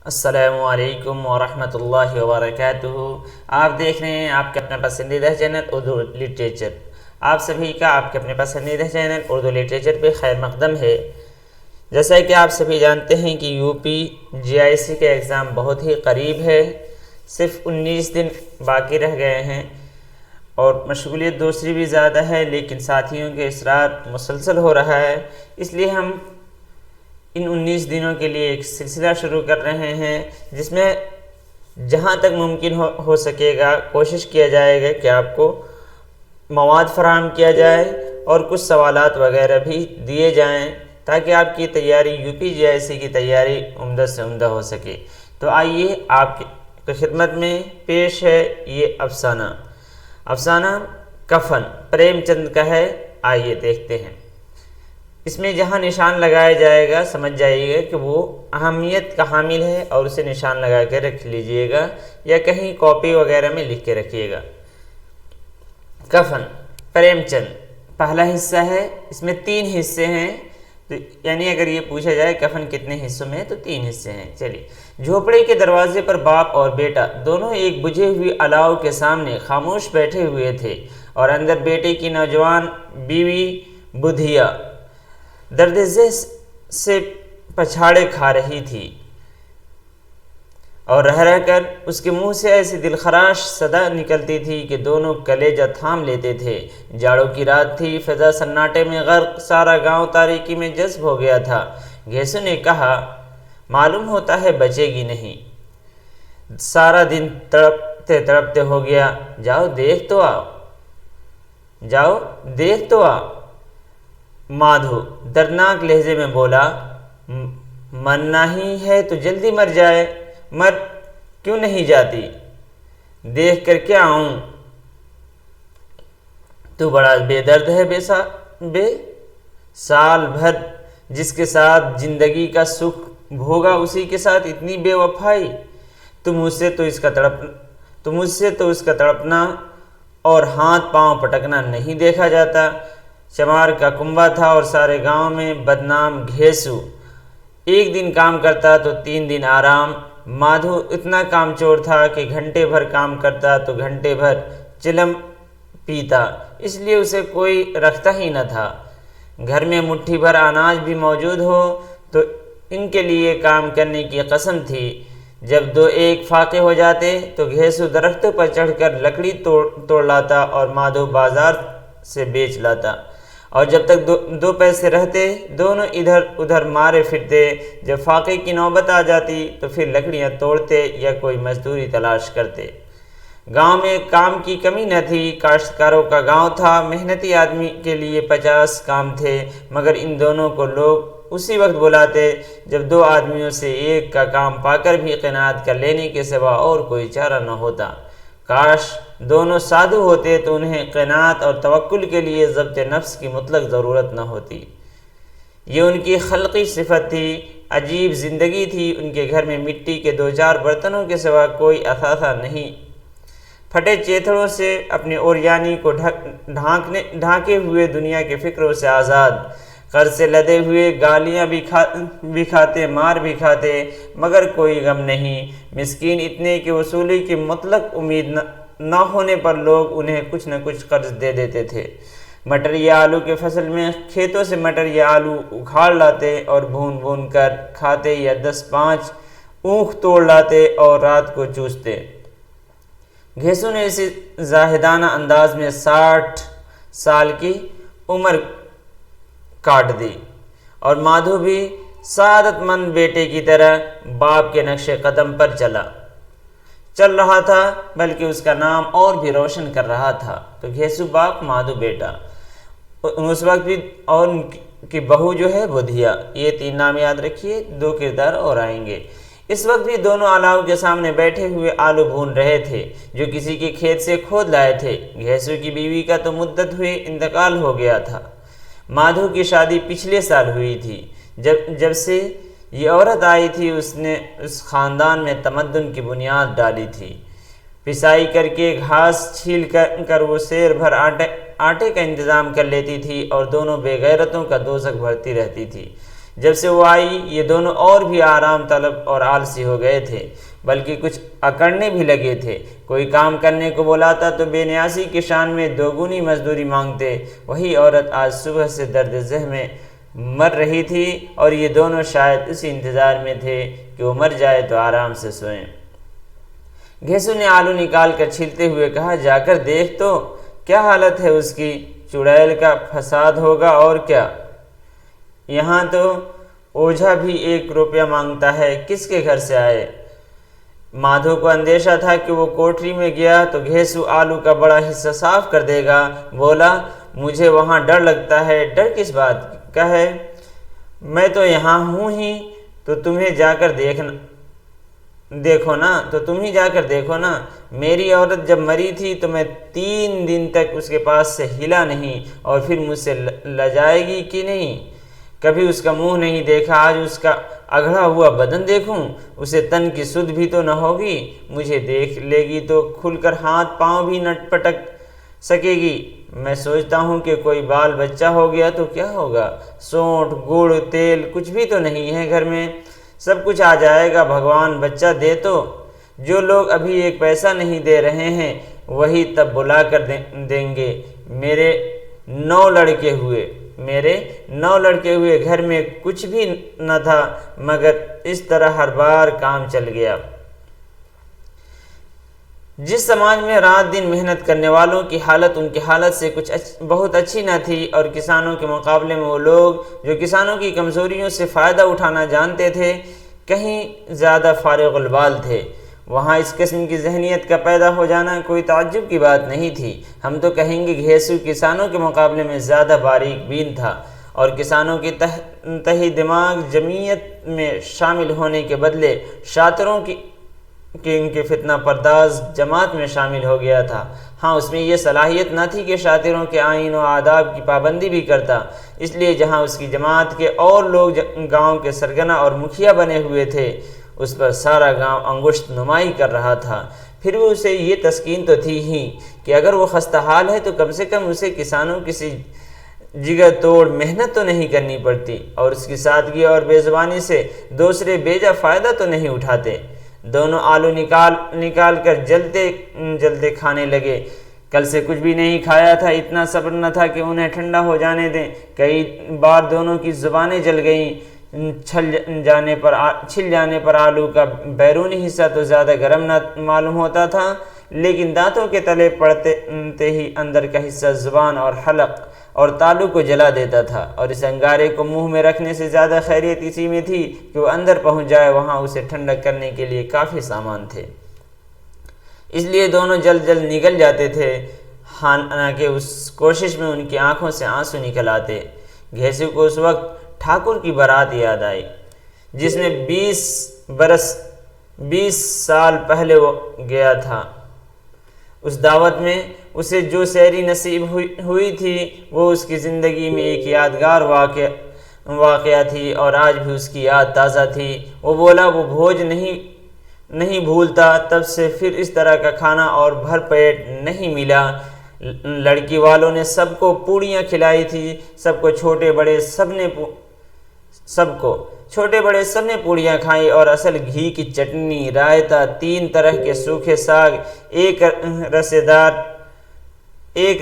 السلام علیکم ورحمۃ اللہ وبرکاتہ۔ آپ دیکھ رہے ہیں آپ کے اپنا پسندیدہ چینل اردو لٹریچر۔ آپ سبھی کا آپ کے اپنے پسندیدہ چینل اردو لٹریچر پہ خیر مقدم ہے۔ جیسا کہ آپ سبھی جانتے ہیں کہ یو پی جی آئی سی کا ایگزام بہت ہی قریب ہے، صرف 19 دن باقی رہ گئے ہیں اور مشغولیت دوسری بھی زیادہ ہے، لیکن ساتھیوں کے اصرار مسلسل ہو رہا ہے، اس لیے ہم ان 19 دنوں کے لیے ایک سلسلہ شروع کر رہے ہیں جس میں جہاں تک ممکن ہو سکے گا کوشش کیا جائے گا کہ آپ کو مواد فراہم کیا جائے اور کچھ سوالات وغیرہ بھی دیے جائیں تاکہ آپ کی تیاری یو پی جی آئی سی کی تیاری عمدہ سے عمدہ ہو سکے۔ تو آئیے آپ کی خدمت میں پیش ہے یہ افسانہ کفن پریم چند کا ہے۔ آئیے دیکھتے ہیں۔ اس میں جہاں نشان لگایا جائے گا سمجھ جائیے گا کہ وہ اہمیت کا حامل ہے اور اسے نشان لگا کے رکھ لیجئے گا یا کہیں کاپی وغیرہ میں لکھ کے رکھیے گا۔ کفن پریم چند پہلا حصہ ہے، اس میں 3 حصے ہیں، تو یعنی اگر یہ پوچھا جائے کفن کتنے حصوں میں ہے تو 3 حصے ہیں۔ چلیے۔ جھوپڑی کے دروازے پر باپ اور بیٹا دونوں ایک بجھے ہوئی الاؤ کے سامنے خاموش بیٹھے ہوئے تھے اور اندر بیٹے کی نوجوان بیوی بدھیا درد ذہ سے پچھاڑے کھا رہی تھی اور رہ رہ کر اس کے منہ سے ایسی دلخراش صدا نکلتی تھی کہ دونوں کلیجہ تھام لیتے تھے۔ جاڑوں کی رات تھی، فضا سناٹے میں غرق، سارا گاؤں تاریکی میں جذب ہو گیا تھا۔ گھیسو نے کہا، معلوم ہوتا ہے بچے گی نہیں، سارا دن تڑپتے تڑپتے ہو گیا، جاؤ دیکھ تو آ۔ مادھو دردناک لہجے میں بولا، مرنا ہی ہے تو جلدی مر جائے، مر کیوں نہیں جاتی، دیکھ کر کیا آؤں، تو بڑا بے درد ہے بے سال بھر جس کے ساتھ زندگی کا سکھ بھوگا اسی کے ساتھ اتنی بے وفائی، تم سے تو اس کا تڑپنا اور ہاتھ پاؤں پٹکنا نہیں دیکھا جاتا۔ چمار کا کنبہ تھا اور سارے گاؤں میں بدنام گھیسو، ایک دن کام کرتا تو 3 دن آرام۔ مادھو اتنا کام چور تھا کہ گھنٹے بھر کام کرتا تو گھنٹے بھر چلم پیتا، اس لیے اسے کوئی رکھتا ہی نہ تھا۔ گھر میں مٹھی بھر اناج بھی موجود ہو تو ان کے لیے کام کرنے کی قسم تھی۔ جب 2-1 فاقے ہو جاتے تو گھیسو درختوں پر چڑھ کر لکڑی توڑ لاتا اور مادھو بازار سے بیچ لاتا، اور جب تک 2 پیسے رہتے دونوں ادھر ادھر مارے پھرتے۔ جب فاقے کی نوبت آ جاتی تو پھر لکڑیاں توڑتے یا کوئی مزدوری تلاش کرتے۔ گاؤں میں کام کی کمی نہ تھی، کاشتکاروں کا گاؤں تھا، محنتی آدمی کے لیے 50 کام تھے، مگر ان دونوں کو لوگ اسی وقت بلاتے جب 2 آدمیوں سے 1 کا کام پا کر بھی قناعت کر لینے کے سوا اور کوئی چارہ نہ ہوتا۔ کاش دونوں سادھو ہوتے تو انہیں قناعت اور توکل کے لیے ضبط نفس کی مطلق ضرورت نہ ہوتی۔ یہ ان کی خلقی صفت تھی، عجیب زندگی تھی۔ ان کے گھر میں مٹی کے 2-4 برتنوں کے سوا کوئی اثاثہ نہیں، پھٹے چیتھڑوں سے اپنے اوریانی کو ڈھانکے ہوئے دنیا کے فکروں سے آزاد، قرض سے لدے ہوئے، گالیاں بھی کھاتے، مار بھی کھاتے، مگر کوئی غم نہیں، مسکین اتنے کہ وصولی کی مطلق امید نہ ہونے پر لوگ انہیں کچھ نہ کچھ قرض دے دیتے تھے۔ مٹر یا آلو کے فصل میں کھیتوں سے مٹر یا آلو اکھاڑ لاتے اور بھون بھون کر کھاتے یا 10-5 اونخ توڑ لاتے اور رات کو چوستے۔ گھیسو نے اسی زاہدانہ انداز میں 60 سال کی عمر کاٹ دی اور مادھو بھی سعادت مند بیٹے کی طرح باپ کے نقش قدم پر چل رہا تھا، بلکہ اس کا نام اور بھی روشن کر رہا تھا۔ تو گھیسو باپ، مادھو بیٹا، اس وقت بھی، اور ان کی بہو جو ہے بدھیا، یہ 3 نام یاد رکھیے، 2 کردار اور آئیں گے۔ اس وقت بھی دونوں الاؤ کے سامنے بیٹھے ہوئے آلو بھون رہے تھے جو کسی کے کھیت سے کھود لائے تھے۔ گھیسو کی بیوی کا تو مدت ہوئے انتقال ہو گیا تھا۔ مادھو کی شادی پچھلے سال ہوئی تھی۔ جب سے یہ عورت آئی تھی اس نے اس خاندان میں تمدن کی بنیاد ڈالی تھی۔ پسائی کر کے، گھاس چھیل کر وہ سیر بھر آٹے کا انتظام کر لیتی تھی اور دونوں بے غیرتوں کا دوزخ بھرتی رہتی تھی۔ جب سے وہ آئی یہ دونوں اور بھی آرام طلب اور آلسی ہو گئے تھے، بلکہ کچھ اکڑنے بھی لگے تھے۔ کوئی کام کرنے کو بلاتا تو بے نیازی کی شان میں دوگنی مزدوری مانگتے۔ وہی عورت آج صبح سے درد ذہ میں مر رہی تھی اور یہ دونوں شاید اسی انتظار میں تھے کہ وہ مر جائے تو آرام سے سوئیں۔ گھیسو نے آلو نکال کر چھیلتے ہوئے کہا، جا کر دیکھ تو کیا حالت ہے اس کی، چڑیل کا فساد ہوگا اور کیا۔ یہاں تو اوجھا بھی 1 روپیہ مانگتا ہے، کس کے گھر سے آئے۔ مادھو کو اندیشہ تھا کہ وہ کوٹری میں گیا تو گھیسو آلو کا بڑا حصہ صاف کر دے گا۔ بولا، مجھے وہاں ڈر لگتا ہے۔ ڈر کس بات کا ہے؟ میں تو یہاں ہوں ہی، تو تمہیں جا کر دیکھو نا۔ میری عورت جب مری تھی تو میں 3 دن تک اس کے پاس سے ہلا نہیں، اور پھر مجھ سے لجائے گی کہ نہیں؟ کبھی اس کا منہ نہیں دیکھا، آج اس کا اگڑا ہوا بدن دیکھوں، اسے تن کی سدھ بھی تو نہ ہوگی۔ مجھے دیکھ لے گی تو کھل کر ہاتھ پاؤں بھی نہ پٹک سکے گی۔ میں سوچتا ہوں کہ کوئی بال بچہ ہو گیا تو کیا ہوگا۔ سونٹ، گڑ، تیل کچھ بھی تو نہیں ہے گھر میں، سب کچھ آ جائے گا، بھگوان بچہ دے تو۔ جو لوگ ابھی 1 پیسہ نہیں دے رہے ہیں وہی تب بلا کر دیں گے۔ میرے 9 لڑکے ہوئے گھر میں کچھ بھی نہ تھا، مگر اس طرح ہر بار کام چل گیا۔ جس سماج میں رات دن محنت کرنے والوں کی حالت ان کی حالت سے بہت اچھی نہ تھی، اور کسانوں کے مقابلے میں وہ لوگ جو کسانوں کی کمزوریوں سے فائدہ اٹھانا جانتے تھے کہیں زیادہ فارغ البال تھے، وہاں اس قسم کی ذہنیت کا پیدا ہو جانا کوئی تعجب کی بات نہیں تھی۔ ہم تو کہیں گے گھیسو کسانوں کے مقابلے میں زیادہ باریک بین تھا، اور کسانوں کی تہی دماغ جمعیت میں شامل ہونے کے بدلے شاطروں کی ان کے فتنہ پرداز جماعت میں شامل ہو گیا تھا۔ ہاں، اس میں یہ صلاحیت نہ تھی کہ شاطروں کے آئین و آداب کی پابندی بھی کرتا، اس لیے جہاں اس کی جماعت کے اور لوگ گاؤں کے سرگنا اور مکھیا بنے ہوئے تھے، اس پر سارا گاؤں انگشت نمائی کر رہا تھا۔ پھر بھی اسے یہ تسکین تو تھی ہی کہ اگر وہ خستہ حال ہے تو کم سے کم اسے کسانوں کسی جگر توڑ محنت تو نہیں کرنی پڑتی، اور اس کی سادگی اور بے زبانی سے دوسرے بیجا فائدہ تو نہیں اٹھاتے۔ دونوں آلو نکال کر جلتے کھانے لگے۔ کل سے کچھ بھی نہیں کھایا تھا، اتنا صبر نہ تھا کہ انہیں ٹھنڈا ہو جانے دیں۔ کئی بار دونوں کی زبانیں جل گئیں۔ چھل جانے پر آلو کا بیرونی حصہ تو زیادہ گرم نہ معلوم ہوتا تھا، لیکن دانتوں کے تلے پڑتے ہی اندر کا حصہ زبان اور حلق اور تالو کو جلا دیتا تھا، اور اس انگارے کو منہ میں رکھنے سے زیادہ خیریت اسی میں تھی کہ وہ اندر پہنچ جائے، وہاں اسے ٹھنڈک کرنے کے لیے کافی سامان تھے۔ اس لیے دونوں جلد نگل جاتے تھے، حالانکہ اس کوشش میں ان کی آنکھوں سے آنسو نکل آتے۔ گھیسو کو اس وقت ٹھاکر کی بارات یاد آئی جس میں 20 سال پہلے وہ گیا تھا۔ اس دعوت میں اسے جو سحری نصیب ہوئی تھی وہ اس کی زندگی میں ایک یادگار واقعہ تھی، اور آج بھی اس کی یاد تازہ تھی۔ وہ بولا، وہ بھوج نہیں بھولتا، تب سے پھر اس طرح کا کھانا اور بھر پیٹ نہیں ملا۔ لڑکی والوں نے سب کو پوڑیاں کھلائی تھی، سب کو چھوٹے بڑے سب نے پوڑیاں کھائیں، اور اصل گھی کی چٹنی، رائتا، 3 طرح کے سوکھے ساگ، ایک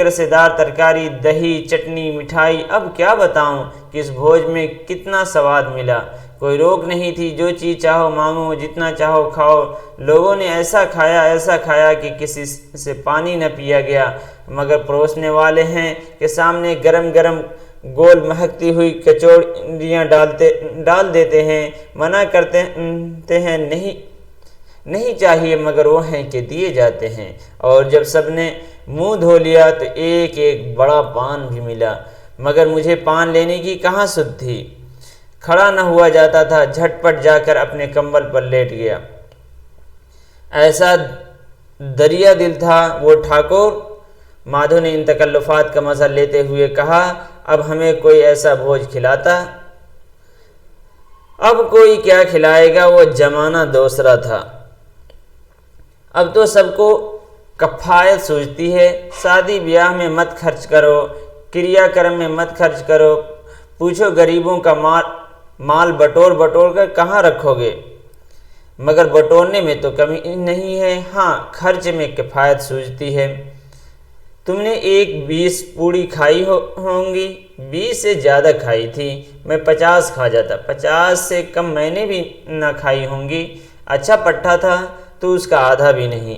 رسے دار ترکاری، دہی، چٹنی، مٹھائی۔ اب کیا بتاؤں کہ اس بھوج میں کتنا سواد ملا۔ کوئی روک نہیں تھی، جو چیز چاہو مانگو، جتنا چاہو کھاؤ۔ لوگوں نے ایسا کھایا کہ کسی سے پانی نہ پیا گیا، مگر پروسنے والے ہیں کہ سامنے گرم گول مہکتی ہوئی کچوڑیاں ڈال دیتے ہیں، منع کرتے ہیں نہیں چاہیے، مگر وہ ہیں کہ دیے جاتے ہیں۔ اور جب سب نے منہ دھو لیا تو ایک بڑا پان بھی ملا، مگر مجھے پان لینے کی کہاں سدھ تھی، کھڑا نہ ہوا جاتا تھا، جھٹ پٹ جا کر اپنے کمبل پر لیٹ گیا۔ ایسا دریا دل تھا وہ ٹھاکر۔ مادھو نے ان تکلفات کا مزہ لیتے ہوئے کہا، اب ہمیں کوئی ایسا بھوج کھلاتا۔ اب کوئی کیا کھلائے گا، وہ زمانہ دوسرا تھا۔ اب تو سب کو کفایت سوچتی ہے۔ شادی بیاہ میں مت خرچ کرو، کریا کرم میں مت خرچ کرو، پوچھو غریبوں کا مال بٹور بٹور کر کہاں رکھو گے؟ مگر بٹورنے میں تو کمی نہیں ہے، ہاں خرچ میں کفایت سوچتی ہے۔ تم نے 20 پوڑی کھائی ہوں گی، 20 سے زیادہ کھائی تھی، میں 50 کھا جاتا، 50 سے کم میں نے بھی نہ کھائی ہوں گی۔ اچھا پٹھا تھا تو اس کا آدھا بھی نہیں۔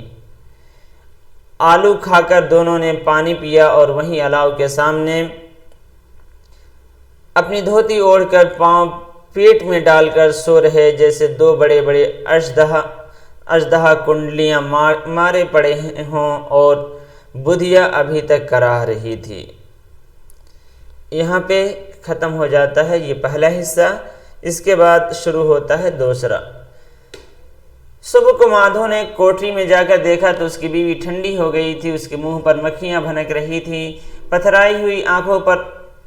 آلو کھا کر دونوں نے پانی پیا اور وہیں الاؤ کے سامنے اپنی دھوتی اوڑھ کر پاؤں پیٹ میں ڈال کر سو رہے، جیسے دو بڑے بڑے اژدہا کنڈلیاں مارے پڑے ہوں اور بدھیا ابھی تک کراہ رہی تھی۔ یہاں پہ ختم ہو جاتا ہے یہ پہلا حصہ، اس کے بعد شروع ہوتا ہے دوسرا۔ صبح کو مادھو نے کوٹری میں جا کر دیکھا تو اس کی بیوی ٹھنڈی ہو گئی تھی، اس کے منہ پر مکھیاں بھنک رہی تھیں، پتھرائی ہوئی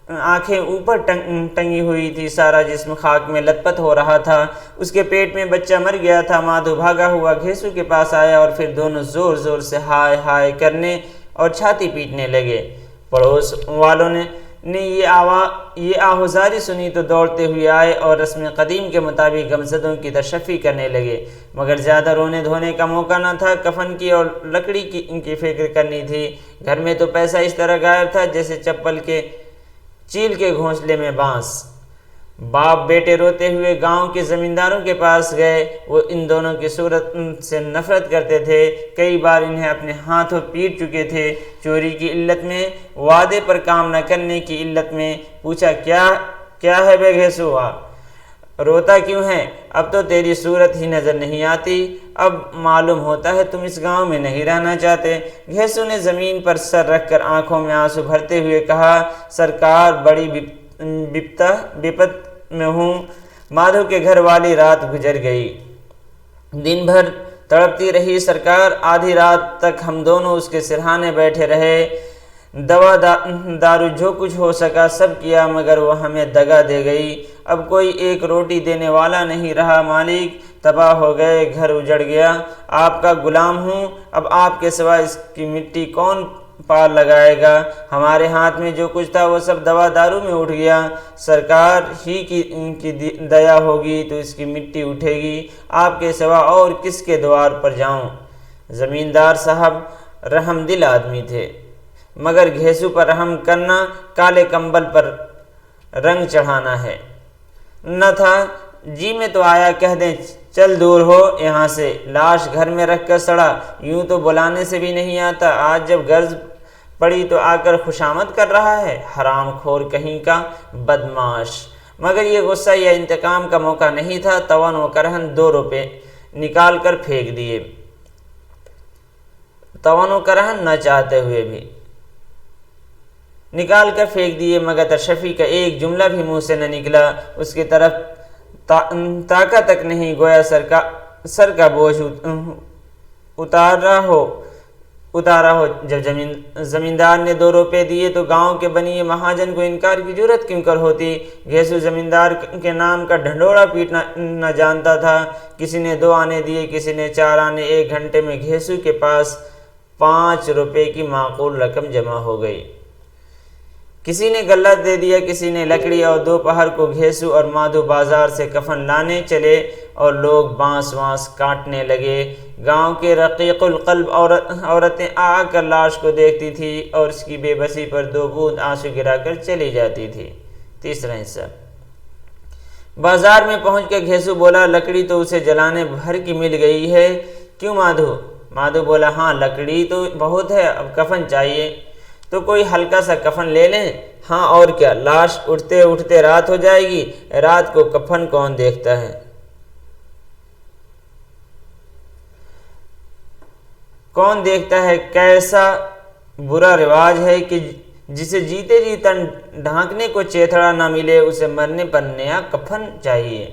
آنکھیں اوپر ٹنگی ہوئی تھی، سارا جسم خاک میں لت پت ہو رہا تھا، اس کے پیٹ میں بچہ مر گیا تھا۔ مادھو بھاگا ہوا گھیسو کے پاس آیا اور پھر دونوں زور زور سے ہائے ہائے کرنے اور چھاتی پیٹنے لگے۔ پڑوس والوں نے یہ آہوزاری سنی تو دوڑتے ہوئے آئے اور رسم قدیم کے مطابق غمزدوں کی تشفی کرنے لگے، مگر زیادہ رونے دھونے کا موقع نہ تھا، کفن کی اور لکڑی کی فکر کرنی تھی۔ گھر میں تو پیسہ اس طرح غائب تھا جیسے چپل کے چیل کے گھونسلے میں بانس۔ باپ بیٹے روتے ہوئے گاؤں کے زمینداروں کے پاس گئے، وہ ان دونوں کی صورت سے نفرت کرتے تھے، کئی بار انہیں اپنے ہاتھوں پیٹ چکے تھے، چوری کی علت میں، وعدے پر کام نہ کرنے کی علت میں۔ پوچھا کیا ہے بے گھیسوا، روتا کیوں ہے؟ اب تو تیری صورت ہی نظر نہیں آتی، اب معلوم ہوتا ہے تم اس گاؤں میں نہیں رہنا چاہتے۔ گھیسو نے زمین پر سر رکھ کر آنکھوں میں آنسو بھرتے ہوئے کہا، سرکار بڑی بپت میں ہوں۔ مادھو کے گھر والی رات گزر گئی، دن بھر تڑپتی رہی سرکار، آدھی رات تک ہم دونوں اس کے سرہانے بیٹھے رہے، دوا دارو جو کچھ ہو سکا سب کیا، مگر وہ ہمیں دگا دے گئی، اب کوئی ایک روٹی دینے والا نہیں رہا، مالک تباہ ہو گئے، گھر اجڑ گیا، آپ کا غلام ہوں، اب آپ کے سوا اس کی مٹی کون پار لگائے گا؟ ہمارے ہاتھ میں جو کچھ تھا وہ سب دوا دارو میں اٹھ گیا، سرکار ہی کی دیا ہوگی تو اس کی مٹی اٹھے گی، آپ کے سوا اور کس کے دوار پر جاؤں؟ زمیندار صاحب رحم دل آدمی تھے، مگر گھیسو پر رحم کرنا کالے کمبل پر رنگ چڑھانا ہے نہ تھا۔ جی میں تو آیا کہہ دیں چل دور ہو یہاں سے، لاش گھر میں رکھ کر سڑا، یوں تو بلانے سے بھی نہیں آتا، آج جب غرض پڑی تو آ کر خوشامد کر رہا ہے، حرام خور کہیں کا بدماش۔ مگر یہ غصہ یا انتقام کا موقع نہیں تھا، توان و کرہن 2 روپے نکال کر پھینک دیے، توان و کرہن نہ چاہتے ہوئے بھی نکال کر پھینک دیے، مگر تشفی کا ایک جملہ بھی منہ سے نہ نکلا، اس کی طرف تاکہ تک نہیں، گویا سر کا بوجھ اتارا ہو۔ جب زمیندار نے 2 روپے دیے تو گاؤں کے بنی مہاجن کو انکار کی جرت کیوں کر ہوتی؟ گھیسو زمیندار کے نام کا ڈھنڈورا پیٹنا نہ جانتا تھا، کسی نے 2 آنے دیے، کسی نے 4 آنے، 1 گھنٹے میں گھیسو کے پاس 5 روپے کی معقول رقم جمع ہو گئی۔ کسی نے غلہ دے دیا، کسی نے لکڑی، اور دوپہر کو گھیسو اور مادھو بازار سے کفن لانے چلے اور لوگ بانس کاٹنے لگے۔ گاؤں کے رقیق القلب عورتیں آ کر لاش کو دیکھتی تھی اور اس کی بے بسی پر 2 بوند آنسو گرا کر چلی جاتی تھی۔ تیسرا حصہ۔ بازار میں پہنچ کر گھیسو بولا، لکڑی تو اسے جلانے بھر کی مل گئی ہے، کیوں مادھو؟ مادھو بولا، ہاں لکڑی تو بہت ہے، اب کفن چاہیے تو کوئی ہلکا سا کفن لے لیں۔ ہاں اور کیا، لاش اٹھتے اٹھتے رات ہو جائے گی، رات کو کفن کون دیکھتا ہے؟ کون دیکھتا ہے؟ کیسا برا رواج ہے کہ جسے جیتے جی تن ڈھانکنے کو چیتھڑا نہ ملے اسے مرنے پر نیا کفن چاہیے۔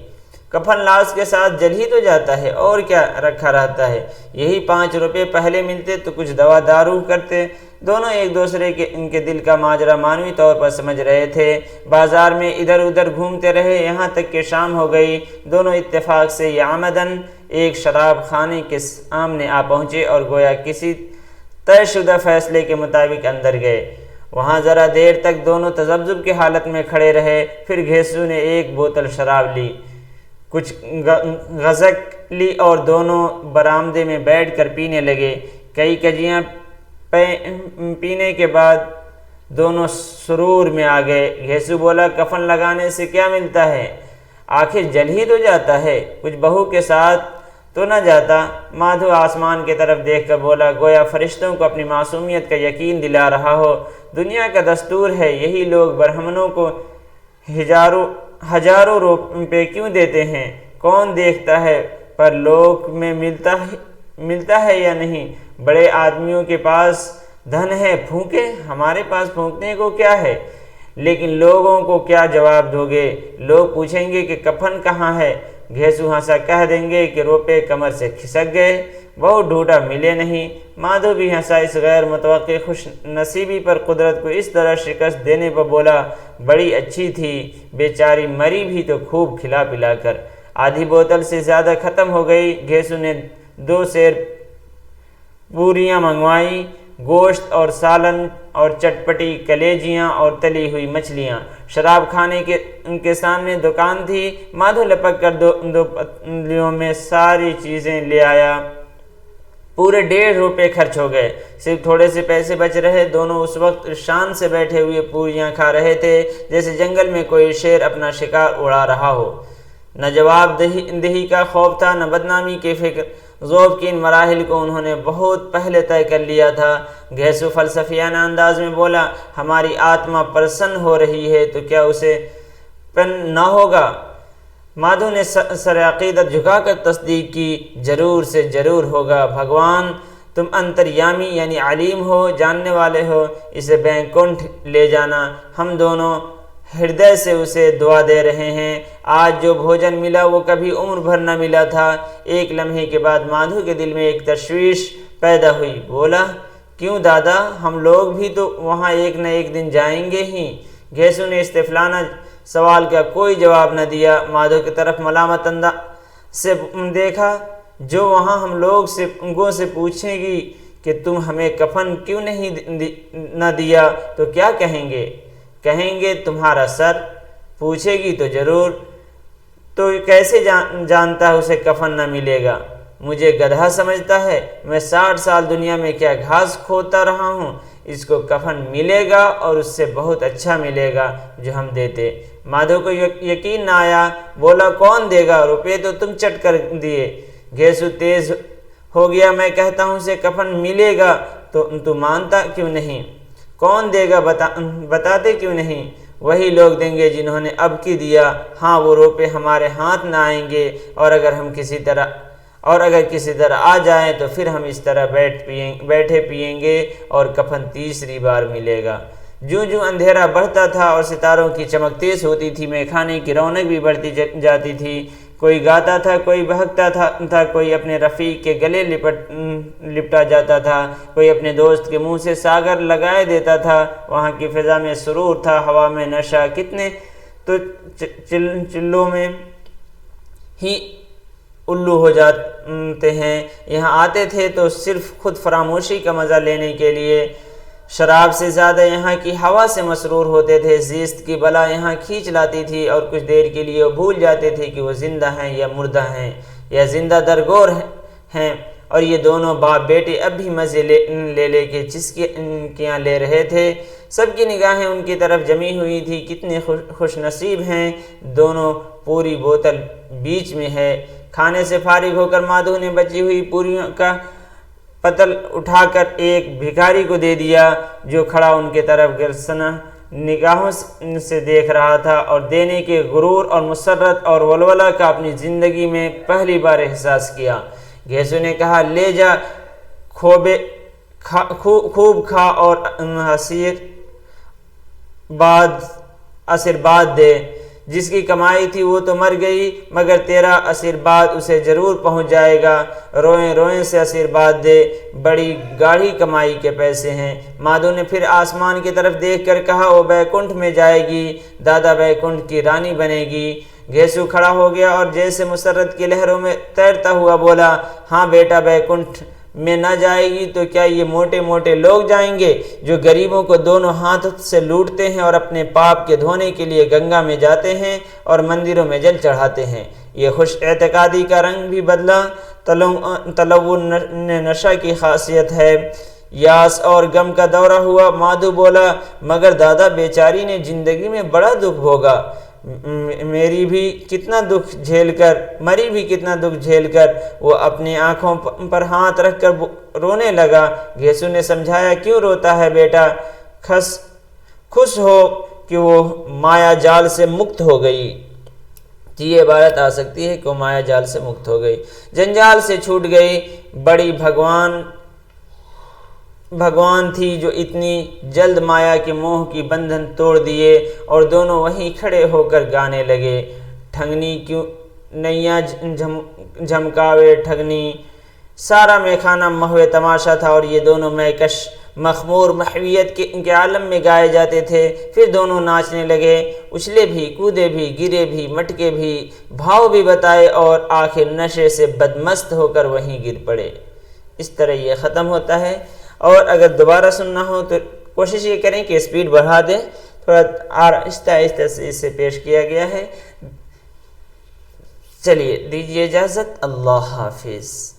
کفن لاش کے ساتھ جل ہی تو جاتا ہے، اور کیا رکھا رہتا ہے؟ یہی 5 روپے پہلے ملتے تو کچھ دوا دارو کرتے۔ دونوں ایک دوسرے کے ان کے دل کا ماجرا معنوی طور پر سمجھ رہے تھے۔ بازار میں ادھر ادھر گھومتے رہے، یہاں تک کہ شام ہو گئی۔ دونوں اتفاق سے یا عمدن ایک شراب خانے کے سامنے آ پہنچے اور گویا کسی طے شدہ فیصلے کے مطابق اندر گئے۔ وہاں ذرا دیر تک دونوں تذبذب کی حالت میں کھڑے رہے، پھر گھیسو نے ایک بوتل شراب لی، کچھ غزق لی اور دونوں برآمدے میں بیٹھ کر پینے لگے۔ کئی کجیاں پینے کے بعد دونوں سرور میں آ گئے۔ گھیسو بولا، کفن لگانے سے کیا ملتا ہے؟ آخر جل ہی تو جاتا ہے، کچھ بہو کے ساتھ تو نہ جاتا؟ مادھو آسمان کی طرف دیکھ کر بولا، گویا فرشتوں کو اپنی معصومیت کا یقین دلا رہا ہو۔ دنیا کا دستور ہے، یہی لوگ برہمنوں کو ہزاروں روپے کیوں دیتے ہیں؟ کون دیکھتا ہے پر لوک میں ملتا ہے یا نہیں؟ بڑے آدمیوں کے پاس دھن ہے، پھونکے، ہمارے پاس پھونکنے کو کیا ہے؟ لیکن لوگوں کو کیا جواب دو گے؟ لوگ پوچھیں گے کہ کفن کہاں ہے؟ گھیسو ہنسا، کہہ دیں گے کہ روپے کمر سے کھسک گئے، بہو ڈھونڈا ملے نہیں۔ مادھو بھی ہنسا، اس غیر متوقع خوش نصیبی پر قدرت کو اس طرح شکست دینے پر بولا، بڑی اچھی تھی، بیچاری مری بھی تو خوب کھلا پلا کر۔ آدھی بوتل سے زیادہ ختم ہو گئی۔ گھیسو نے 2 سیر پوریاں منگوائیں، گوشت اور سالن اور چٹپٹی کلیجیاں اور تلی ہوئی مچھلیاں۔ شراب خانے کے سامنے دکان تھی۔ مادھو لپک کر دو پتلیوں میں ساری چیزیں لے آیا۔ پورے 1.5 روپے خرچ ہو گئے، صرف تھوڑے سے پیسے بچ رہے۔ دونوں اس وقت شان سے بیٹھے ہوئے پوریاں کھا رہے تھے جیسے جنگل میں کوئی شیر اپنا شکار اڑا رہا ہو۔ نہ جواب دہی کا خوف تھا، نہ بدنامی کی فکر۔ ذوب کی ان مراحل کو انہوں نے بہت پہلے طے کر لیا تھا۔ گھیسو فلسفیانہ انداز میں بولا، ہماری آتما پرسن ہو رہی ہے تو کیا اسے پن نہ ہوگا؟ مادھو نے سر عقیدت جھکا کر تصدیق کی، ضرور سے ضرور ہوگا بھگوان، تم انتریامی یعنی علیم ہو، جاننے والے ہو، اسے بینکنٹھ لے جانا۔ ہم دونوں ہردے سے اسے دعا دے رہے ہیں۔ آج جو بھوجن ملا وہ کبھی عمر بھر نہ ملا تھا۔ ایک لمحے کے بعد مادھو کے دل میں ایک تشویش پیدا ہوئی۔ بولا، کیوں دادا، ہم لوگ بھی تو وہاں ایک نہ ایک دن جائیں گے ہی۔ گھیسو نے استفلانہ سوال کا کوئی جواب نہ دیا۔ مادھو کی طرف ملامت انداز سے دیکھا، جو وہاں ہم لوگوں سے پوچھے گی کہ تم ہمیں کفن کیوں نہ دیا تو کیا کہیں گے؟ کہیں گے تمہارا سر۔ پوچھے گی تو ضرور، تو کیسے جانتا ہے اسے کفن نہ ملے گا؟ مجھے گدھا سمجھتا ہے؟ میں 60 سال دنیا میں کیا گھاس کھوتا رہا ہوں؟ اس کو کفن ملے گا اور اس سے بہت اچھا ملے گا جو ہم دیتے۔ مادھو کو یقین نہ آیا، بولا، کون دے گا؟ روپے تو تم چٹ کر دیے۔ گھیسو تیز ہو گیا، میں کہتا ہوں اسے کفن ملے گا تو مانتا کیوں نہیں؟ کون دے گا بتاتے کیوں نہیں؟ وہی لوگ دیں گے جنہوں نے اب کی دیا۔ ہاں، وہ روپے ہمارے ہاتھ نہ آئیں گے، اور اگر کسی طرح آ جائیں تو پھر ہم اس طرح بیٹھے پیئیں گے اور کفن تیسری بار ملے گا۔ جوں اندھیرا بڑھتا تھا اور ستاروں کی چمک تیز ہوتی تھی، میخانے کی رونق بھی بڑھتی جاتی تھی۔ کوئی گاتا تھا، کوئی بہکتا تھا، کوئی اپنے رفیق کے گلے لپٹا جاتا تھا، کوئی اپنے دوست کے منہ سے ساگر لگائے دیتا تھا۔ وہاں کی فضا میں سرور تھا، ہوا میں نشہ، کتنے تو چلوں میں ہی الو ہو جاتے ہیں۔ یہاں آتے تھے تو صرف خود فراموشی کا مزہ لینے کے لیے۔ شراب سے زیادہ یہاں کی ہوا سے مسرور ہوتے تھے۔ زیست کی بلا یہاں کھینچ لاتی تھی اور کچھ دیر کے لیے وہ بھول جاتے تھے کہ وہ زندہ ہیں یا مردہ ہیں یا زندہ درگور ہیں، اور یہ دونوں باپ بیٹے اب بھی مزے لے کے چسکیاں لے رہے تھے۔ سب کی نگاہیں ان کی طرف جمی ہوئی تھی۔ کتنے خوش نصیب ہیں، دونوں پوری بوتل بیچ میں ہے۔ کھانے سے فارغ ہو کر مادھو نے بچی ہوئی پوریوں کا پتل اٹھا کر ایک بھکاری کو دے دیا، جو کھڑا ان کے طرف گرسنہ نگاہوں سے دیکھ رہا تھا، اور دینے کے غرور اور مسرت اور ولولہ کا اپنی زندگی میں پہلی بار احساس کیا۔ گھیسو نے کہا، لے جا، خوب کھا اور آشیرواد دے۔ جس کی کمائی تھی وہ تو مر گئی، مگر تیرا آشیرواد اسے ضرور پہنچ جائے گا۔ روئیں روئیں سے آشیرواد دے، بڑی گاڑھی کمائی کے پیسے ہیں۔ مادھو نے پھر آسمان کی طرف دیکھ کر کہا، وہ بیکنٹھ میں جائے گی، دادا بیکنٹھ کی رانی بنے گی۔ گھیسو کھڑا ہو گیا اور جیسے مسرت کی لہروں میں تیرتا ہوا بولا، ہاں بیٹا بیکنٹھ میں نہ جائے گی تو کیا یہ موٹے موٹے لوگ جائیں گے جو غریبوں کو دونوں ہاتھ سے لوٹتے ہیں اور اپنے پاپ کے دھونے کے لیے گنگا میں جاتے ہیں اور مندروں میں جل چڑھاتے ہیں۔ یہ خوش اعتقادی کا رنگ بھی بدلا، تلون نشہ کی خاصیت ہے۔ یاس اور غم کا دورہ ہوا۔ مادھو بولا، مگر دادا بیچاری نے زندگی میں بڑا دکھ بھوگا، مری بھی کتنا دکھ جھیل کر وہ اپنی آنکھوں پر ہاتھ رکھ کر رونے لگا۔ گھیسو نے سمجھایا، کیوں روتا ہے بیٹا؟ خوش ہو کہ وہ مایا جال سے مکت ہو گئی۔ یہ عبارت آ سکتی ہے کہ وہ مایا جال سے مکت ہو گئی، جنجال سے چھوٹ گئی۔ بڑی بھگوان تھی جو اتنی جلد مایا کے موہ کی بندھن توڑ دیے، اور دونوں وہیں کھڑے ہو کر گانے لگے، ٹھگنی کیوں نیا جھمکاوے ٹھگنی۔ سارا میخانہ محو تماشا تھا اور یہ دونوں مہکش مخمور محویت کے عالم میں گائے جاتے تھے۔ پھر دونوں ناچنے لگے، اچھلے بھی، کودے بھی، گرے بھی، مٹکے بھی، بھاؤ بھی بتائے اور آخر نشے سے بدمست ہو کر وہیں گر پڑے۔ اس طرح یہ ختم ہوتا ہے۔ اور اگر دوبارہ سننا ہو تو کوشش یہ کریں کہ اسپیڈ بڑھا دیں، تھوڑا آہستہ آہستہ سے اسے پیش کیا گیا ہے۔ چلیے دیجیے اجازت، اللہ حافظ۔